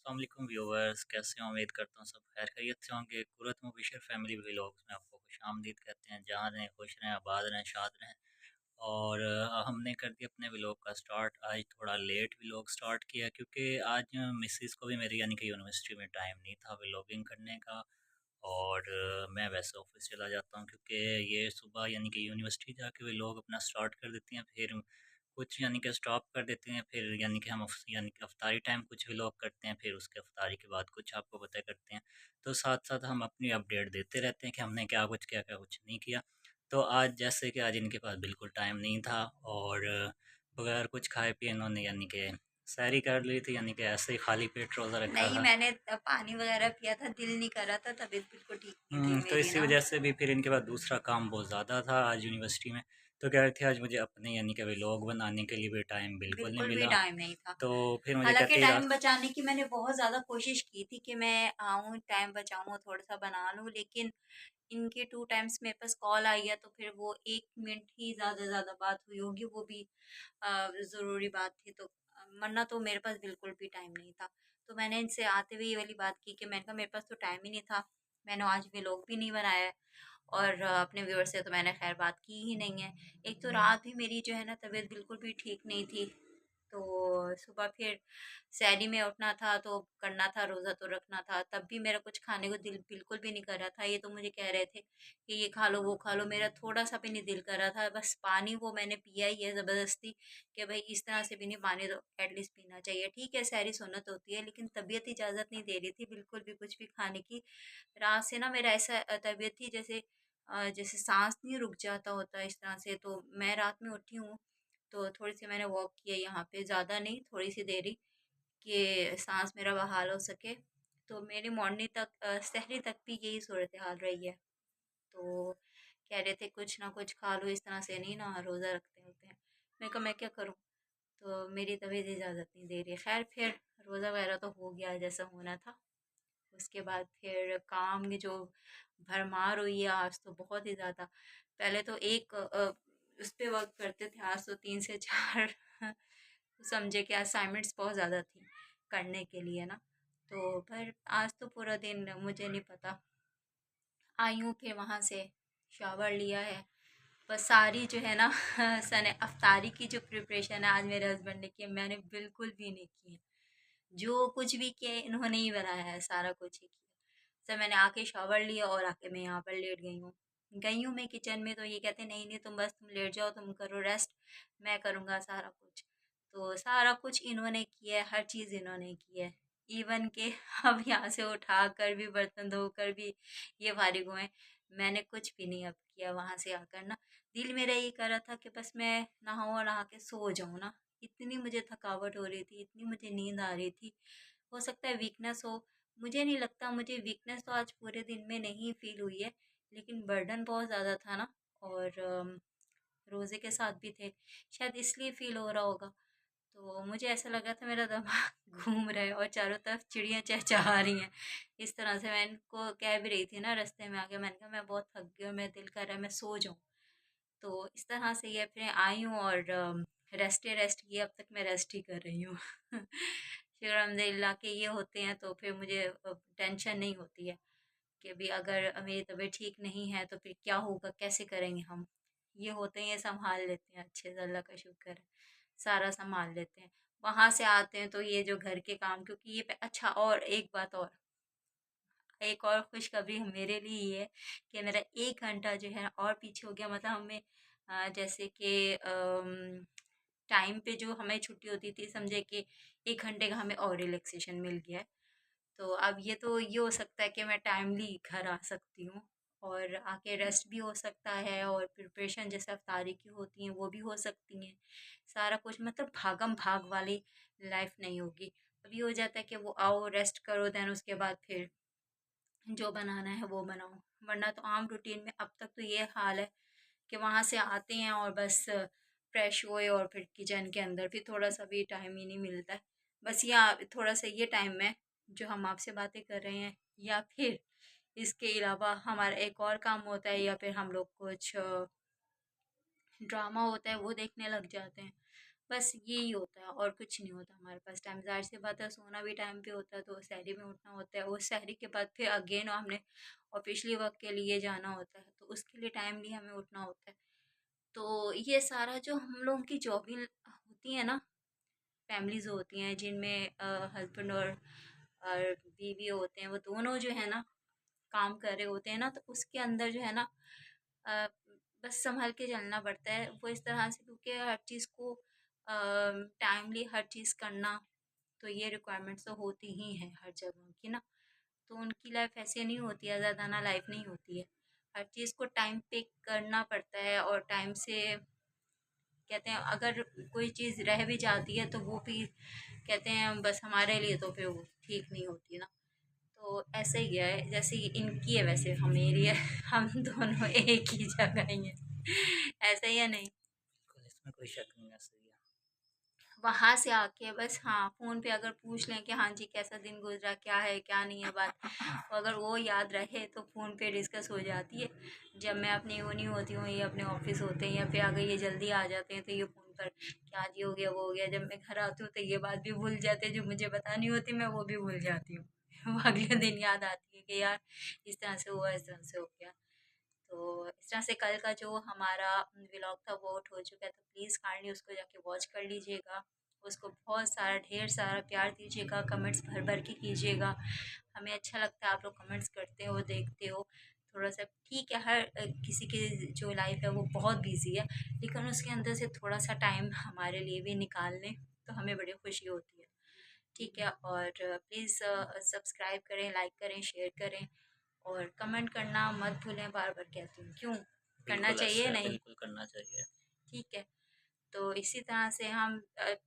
अस्सलाम वालेकुम व्यूअर्स, कैसे हैं? उम्मीद करता हूँ सब खैर खैरियत से होंगे। कुरत मुबशर फैमिली व्लॉग्स में आपको खुशामदीद कहते हैं। जहाँ रहें, खुश रहें, आबाद रहें, शाद रहें। और हमने कर दिया अपने व्लॉग का स्टार्ट। आज थोड़ा लेट व्लॉग स्टार्ट किया क्योंकि आज मिसेस को भी मेरी यानी कि यूनिवर्सिटी में टाइम नहीं था व्लॉगिंग करने का। और मैं वैसे ऑफिस चला जाता हूँ क्योंकि ये सुबह यानी कि यूनिवर्सिटी जाके व्लॉग अपना स्टार्ट कर देती हैं, फिर कुछ यानी कि स्टॉप कर देते हैं, फिर यानी कि हम यानी कि अफ्तारी टाइम कुछ व्लॉग करते हैं, फिर उसके अफ्तारी के बाद कुछ आपको पता करते हैं। तो साथ साथ हम अपनी अपडेट देते रहते हैं कि हमने क्या कुछ किया, क्या कुछ नहीं किया। तो आज जैसे कि आज इनके पास बिल्कुल टाइम नहीं था और बगैर कुछ खाए पिए इन्होंने यानी कि सैरी कर ली थी, यानी कि ऐसे ही खाली पेट रोज़ा रखा नहीं, था। मैंने पानी वगैरह पिया था, दिल नहीं कर रहा था, तबीयत बिल्कुल ठीक नहीं थी तो मेरी इसी ना। वजह से भी फिर इनके पास दूसरा काम बहुत ज़्यादा था आज यूनिवर्सिटी में। तो कह रहे थे आज मुझे अपने यानी कि व्लॉग बनाने के लिए भी टाइम बिल्कुल नहीं बिल्कुल भी मिला। टाइम नहीं था। तो फिर मुझे हालाँकि कहती टाइम रात। बचाने की मैंने बहुत ज़्यादा कोशिश की थी कि मैं आऊँ, टाइम बचाऊँ, थोड़ा-सा बना लूँ, लेकिन इनके 2 टाइम्स मेरे पास कॉल आई है, तो फिर वो 1 मिनट ही ज़्यादा से ज़्यादा बात हुई होगी, वो भी ज़रूरी बात थी, तो वरना तो मेरे पास बिल्कुल भी टाइम नहीं था। तो मैंने इनसे आते हुए ये वाली बात की कि मैंने कहा मेरे पास तो टाइम ही नहीं था, मैंने आज व्लॉग भी नहीं बनाया है और अपने व्यूअर से तो मैंने ख़ैर बात की ही नहीं है। एक तो रात भी मेरी जो है ना तबीयत बिल्कुल भी ठीक नहीं थी, तो सुबह फिर सहरी में उठना था, तो करना था, रोज़ा तो रखना था, तब भी मेरा कुछ खाने को दिल बिल्कुल भी नहीं कर रहा था। ये तो मुझे कह रहे थे कि ये खा लो, वो खा लो, मेरा थोड़ा-सा भी नहीं दिल कर रहा था। बस पानी वो मैंने पिया ही है ज़बरदस्ती कि भई इस तरह से भी नहीं, पानी तो एटलीस्ट पीना चाहिए। ठीक है, सहरी सुन्नत होती है, लेकिन तबीयत इजाज़त नहीं दे रही थी बिल्कुल भी कुछ भी खाने की। रात से ना मेरा ऐसा तबीयत थी जैसे जैसे साँस नहीं रुक जाता होता इस तरह से। तो मैं रात में उठी हूँ, तो थोड़ी-सी मैंने वॉक किया यहाँ पे, ज़्यादा नहीं, थोड़ी-सी देर ही, कि साँस मेरा बहाल हो सके। तो मेरी मॉर्निंग तक सहरी तक भी यही सूरत-ए-हाल रही है। तो कह रहे थे कुछ ना कुछ खा लो, इस तरह से नहीं ना रोज़ा रखते होते हैं। मैंने कहा मैं क्या करूँ? तो मेरी तबीयत इजाज़त नहीं दे रही है। ख़ैर फिर रोज़ा वगैरह तो हो गया जैसा होना था। उसके बाद फिर काम की जो भरमार हुई है आज तो बहुत ही ज़्यादा। पहले तो एक उस पे वर्क करते थे, आज तो 3 से 4 समझे कि असाइनमेंट्स बहुत ज़्यादा थी करने के लिए ना। तो पर आज तो पूरा दिन मुझे नहीं पता, आई हूँ फिर वहाँ से शावर लिया है। बस सारी जो है ना सने अफ्तारी की जो प्रिपरेशन है आज मेरे हस्बैंड ने की है, मैंने बिल्कुल भी नहीं की है। जो कुछ भी किया है इन्होंने ही बनाया है, सारा कुछ ही किया। सर मैंने आके शावर लिया और आके मैं यहाँ पर लेट गई हूँ। गई हूँ मैं किचन में, तो ये कहते नहीं नहीं तुम बस तुम लेट जाओ, तुम करो रेस्ट, मैं करूँगा सारा कुछ। तो सारा कुछ इन्होंने किया है, हर चीज़ इन्होंने की है। इवन के अब यहाँ से उठा कर भी, बर्तन धोकर भी ये फारिग हुए। मैंने कुछ भी नहीं अब किया वहाँ से आकर ना। दिल मेरा ये कर रहा था कि बस मैं नहाऊँ और नहा के सो जाऊँ ना। इतनी मुझे थकावट हो रही थी, इतनी मुझे नींद आ रही थी। हो सकता है वीकनेस हो, मुझे नहीं लगता, मुझे वीकनेस तो आज पूरे दिन में नहीं फ़ील हुई है, लेकिन बर्डन बहुत ज़्यादा था ना। और रोज़े के साथ भी थे, शायद इसलिए फ़ील हो रहा होगा। तो मुझे ऐसा लग रहा था मेरा दिमाग घूम रहा है और चारों तरफ चिड़ियाँ चहचहा रही हैं। इस तरह से मैं इनको कह भी रही थी ना रास्ते में आके, मैंने कहा मैं बहुत थक गई हूँ, मेरा दिल कर रहा है मैं सो जाऊँ। तो इस तरह से ये फिर आई हूँ और रेस्ट ही रेस्ट किया, अब तक मैं रेस्ट ही कर रही हूँ। शुक्र अल्हम्दुलिल्लाह के ये होते हैं तो फिर मुझे टेंशन नहीं होती है कि अभी अगर मेरी तबीयत ठीक नहीं है तो फिर क्या होगा, कैसे करेंगे हम। ये होते हैं, ये संभाल लेते हैं अच्छे से, अल्लाह का शुक्र है, सारा संभाल लेते हैं। वहाँ से आते हैं तो ये जो घर के काम, क्योंकि ये अच्छा, और एक बात और, एक और खुशखबरी मेरे लिए ये है कि मेरा 1 घंटा जो है और पीछे हो गया। मतलब हमें जैसे कि टाइम पे जो हमें छुट्टी होती थी, समझे कि 1 घंटे का हमें और रिलैक्सेशन मिल गया है। तो अब ये तो ये हो सकता है कि मैं टाइमली घर आ सकती हूँ और आके रेस्ट भी हो सकता है, और प्रिपरेशन जैसे अफ्तारी की होती हैं वो भी हो सकती हैं। सारा कुछ मतलब भागम भाग वाली लाइफ नहीं होगी। अब ये हो जाता है कि वो आओ रेस्ट करो, देन उसके बाद फिर जो बनाना है वो बनाओ। वरना तो आम रूटीन में अब तक तो ये हाल है कि वहाँ से आते हैं और बस फ्रेश हुए और फिर किचन के अंदर भी थोड़ा सा भी टाइम ही नहीं मिलता है। बस या थोड़ा सा ये टाइम में जो हम आपसे बातें कर रहे हैं, या फिर इसके अलावा हमारा एक और काम होता है, या फिर हम लोग कुछ ड्रामा होता है वो देखने लग जाते हैं। बस यही होता है और कुछ नहीं होता हमारे पास टाइम। ज़ाहिर-सी बात है सोना भी टाइम पे होता है तो सहरी में उठना होता है। उस सहरी के बाद फिर अगेन हमने ऑफ़िशियली वर्क के लिए जाना होता है, तो उसके लिए टाइमली हमें उठना होता है। तो ये सारा जो हम लोगों की जॉबिंग होती है ना, फैमिलीज़ होती हैं जिनमें हस्बैंड और बीवी होते हैं, वो दोनों जो है ना काम कर रहे होते हैं ना, तो उसके अंदर जो है ना अ, बस सँभल के चलना पड़ता है। वो इस तरह से क्योंकि हर चीज़ को टाइमली हर चीज़ करना, तो ये रिक्वायरमेंट्स तो होती ही हैं हर जगह की ना। तो उनकी लाइफ़ ऐसे नहीं होती है, आज़ादाना लाइफ़ नहीं होती है। हर चीज़ को टाइम पे करना पड़ता है और टाइम से कहते हैं अगर कोई चीज़ रह भी जाती है तो वो भी कहते हैं बस हमारे लिए तो फिर वो ठीक नहीं होती ना। तो ऐसे ही है जैसे इनकी है वैसे हमेरी है। हम दोनों एक ही जगह ही हैं। ऐसा ही है नहीं? बिल्कुल, इसमें कोई शक नहीं है, सही है। वहाँ से आके बस हाँ, फ़ोन पे अगर पूछ लें कि हाँ जी कैसा दिन गुज़रा, क्या है, क्या नहीं है बात, तो अगर वो याद रहे तो फ़ोन पे डिस्कस हो जाती है। जब मैं अपनी यूनी होती हूँ, ये अपने ऑफ़िस होते हैं या फिर अगर ये जल्दी आ जाते हैं तो ये फ़ोन पर कि आज ये हो गया, वो हो गया। जब मैं घर आती हूँ तो ये बात भी भूल जाते हैं जो मुझे बतानी होती मैं वो भी भूल जाती हूँ। वो अगले दिन याद आती है कि यार इस तरह से हुआ, इस तरह से हो गया। तो इस तरह से कल का जो हमारा व्लॉग था वो आउट हो चुका है तो प्लीज़ काइंडली उसको जाके वॉच कर लीजिएगा। उसको बहुत सारा ढेर सारा प्यार दीजिएगा, कमेंट्स भर भर के कीजिएगा। हमें अच्छा लगता है आप लोग कमेंट्स करते हो, देखते हो। थोड़ा-सा ठीक है हर किसी की जो लाइफ़ है वो बहुत बिज़ी है, लेकिन उसके अंदर से थोड़ा-सा टाइम हमारे लिए भी निकाल लें तो हमें बड़ी खुशी होती है। ठीक है? और प्लीज़ सब्सक्राइब करें, लाइक करें, शेयर करें। और कमेंट करना मत भूलें, बार-बार कहती हूँ। क्यों? करना बिल्कुल चाहिए ऐसा है, नहीं? बिल्कुल करना चाहिए। ठीक है। तो इसी तरह से हम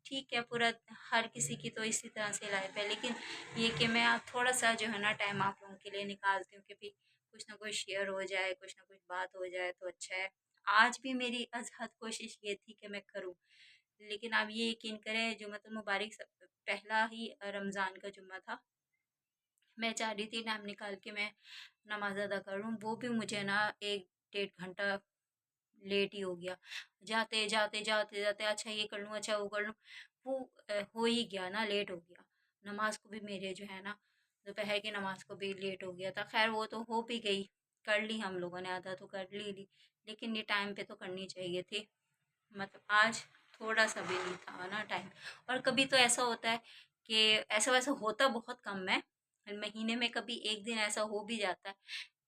ठीक है पूरा हर किसी की तो इसी तरह से लाइफ़ है, लेकिन ये कि मैं थोड़ा-सा जो है ना टाइम आप लोगों के लिए निकालती हूँ कि भई कुछ ना कुछ शेयर हो जाए, कुछ ना कुछ बात हो जाए तो अच्छा है। आज भी मेरी अज़हद कोशिश ये थी कि मैं करूँ, लेकिन आप ये यकीन करें जुम्मतुल मुबारक पहला ही रमज़ान का जुम्मा था। मैं चाह रही थी टाइम निकाल के मैं नमाज़ अदा करूँ, वो भी मुझे ना 1 डेढ़ घंटा लेट ही हो गया। जाते, जाते, जाते, जाते अच्छा ये कर लूँ, अच्छा वो कर लूँ, वो हो ही गया ना लेट हो गया। नमाज़ को भी मेरे जो है ना दोपहर की नमाज़ को भी लेट हो गया था। ख़ैर वो तो हो भी गई, कर ली हम लोगों ने आधा तो कर ली, लेकिन ये टाइम पे तो करनी चाहिए थी। मतलब आज थोड़ा-सा भी नहीं था ना टाइम। और कभी तो ऐसा होता है कि ऐसा-वैसा होता बहुत कम है। महीने में कभी 1 दिन ऐसा हो भी जाता है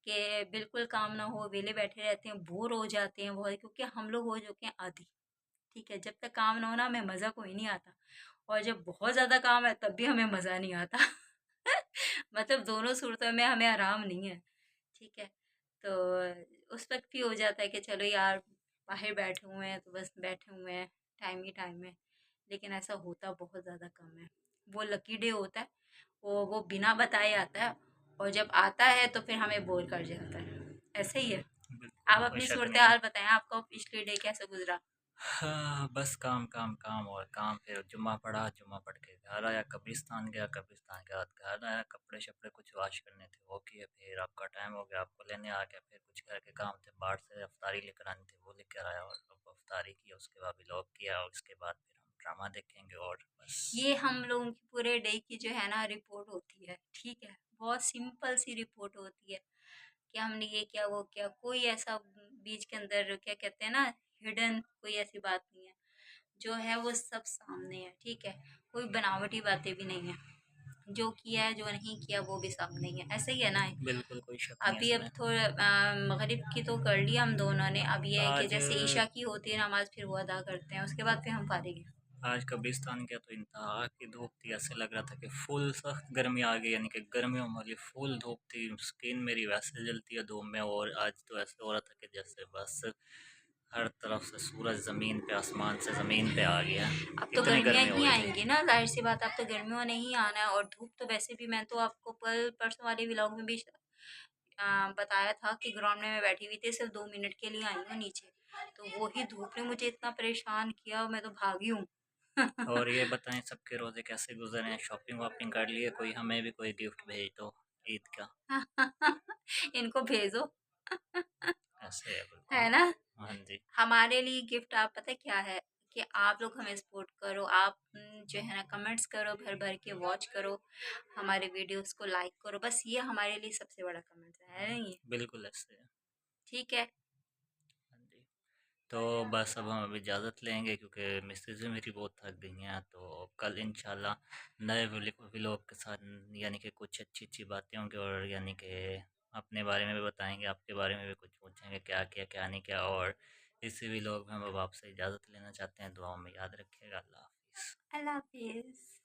कि बिल्कुल काम ना हो, वेले बैठे रहते हैं, बोर हो जाते हैं बहुत क्योंकि हम लोग हो चुके हैं आदी, ठीक है? जब तक काम ना हो ना हमें मज़ा कोई नहीं आता और जब बहुत ज़्यादा काम है तब भी हमें मज़ा नहीं आता। मतलब दोनों सूरतों में हमें आराम नहीं है, ठीक है? तो उस वक़्त भी हो जाता है कि चलो यार बाहर बैठे हुए हैं तो बस बैठे हुए हैं, टाइम ही टाइम है। लेकिन ऐसा होता बहुत ज़्यादा कम है। वो लकी डे होता है, वो बिना बताए आता है और जब आता है तो फिर हमें बोर कर जाता है। ऐसे ही है। बिल्कुल, आप कोई अपनी शक नहीं है। सूरत-ए-हाल बताएँ, आपका पिछले डे कैसे गुज़रा? हाँ, बस काम, काम, काम और काम, फिर जुम्मा पड़ा, जुम्मा पढ़ के घर आया, कब्रिस्तान गया, कब्रिस्तान के बाद घर आया, कपड़े-शपड़े कुछ वॉश करने थे, वो किए, फिर आपका टाइम हो गया, आपको लेने आ गया, फिर कुछ घर के काम थे, बाहर से अफ्तारी लेकर आनी थी, वो लेकर आया और अब अफ्तारी की, उसके बाद व्लॉग किया और उसके बाद फिर हम ड्रामा देखेंगे और बस। ये हम लोगों की पूरे डे की जो है ना रिपोर्ट होती है, ठीक है? बहुत सिंपल सी रिपोर्ट होती है कि हमने ये किया, वो किया। कोई ऐसा बीच के अंदर क्या कहते हैं ना हिडन कोई ऐसी बात नहीं है। जो है वो सब सामने है, ठीक है? कोई बनावटी बातें भी नहीं है। जो किया है, जो नहीं किया वो भी सामने ही है। ऐसे ही है ना? बिल्कुल कोई शक नहीं है अभी अब इसमें। थोड़ा मगरिब की तो कर ली हम दोनों ने। अब ये है कि आज जैसे ईशा की होती है नमाज़ फिर वो अदा करते हैं, उसके बाद फिर हम फारिग हैं। आज कब्रिस्तान गया तो इंतहा की धूप थी, ऐसे लग रहा था कि फुल सख्त गर्मी आ गई, यानी कि गर्मियों वाली फुल धूप थी, स्किन मेरी वैसे जलती है धूप में। और आज तो ऐसे हो रहा था कि जैसे बस हर तरफ से सूरज ज़मीन पे, आसमान से ज़मीन पे आ गया, अब तो इतनी गर्मियाँ गर्मी हो ही रही थी। आएँगी ना, ज़ाहिर-सी बात है अब तो गर्मियों ने ही आना है और धूप तो वैसे भी मैं तो आपको कल परसों वाले व्लॉग में भी बताया था कि ग्राउंड में मैं बैठी हुई थी, सिर्फ़ 2 मिनट के लिए आई हूँ नीचे। तो वही धूप ने मुझे इतना परेशान किया, मैं तो भागी हूँ। और ये बताएं सबके रोज़े कैसे गुजरे हैं, शॉपिंग वॉपिंग कर लिए, कोई हमें भी कोई गिफ्ट भेज दो ईद का। इनको भेजो। ऐसे है बिल्कुल। है ना? हाँ जी। हमारे लिए गिफ्ट आप पता है क्या है? कि आप लोग हमें सपोर्ट करो, आप जो है ना कमेंट्स करो, भर-भर के वॉच करो, हमारे वीडियोज़ को लाइक करो, बस ये हमारे लिए सबसे बड़ा कमेंट है नहीं? बिल्कुल ऐसे है। ठीक है? हाँ जी। तो बस अब हम अभी इजाज़त लेंगे क्योंकि मिसेज़ भी मेरी बहुत थक गई हैं, तो कल इंशाल्लाह नए व्लॉग के साथ यानी कि कुछ अच्छी-अच्छी बातें होंगी और यानी कि अपने बारे में भी बताएँगे, आपके बारे में भी कुछ पूछेंगे, क्या किया, क्या नहीं किया और इसी व्लॉग में हम अब आपसे इजाज़त लेना चाहते हैं। दुआओं में याद रखिएगा। अल्लाह हाफ़िज़। अल्लाह हाफ़िज़।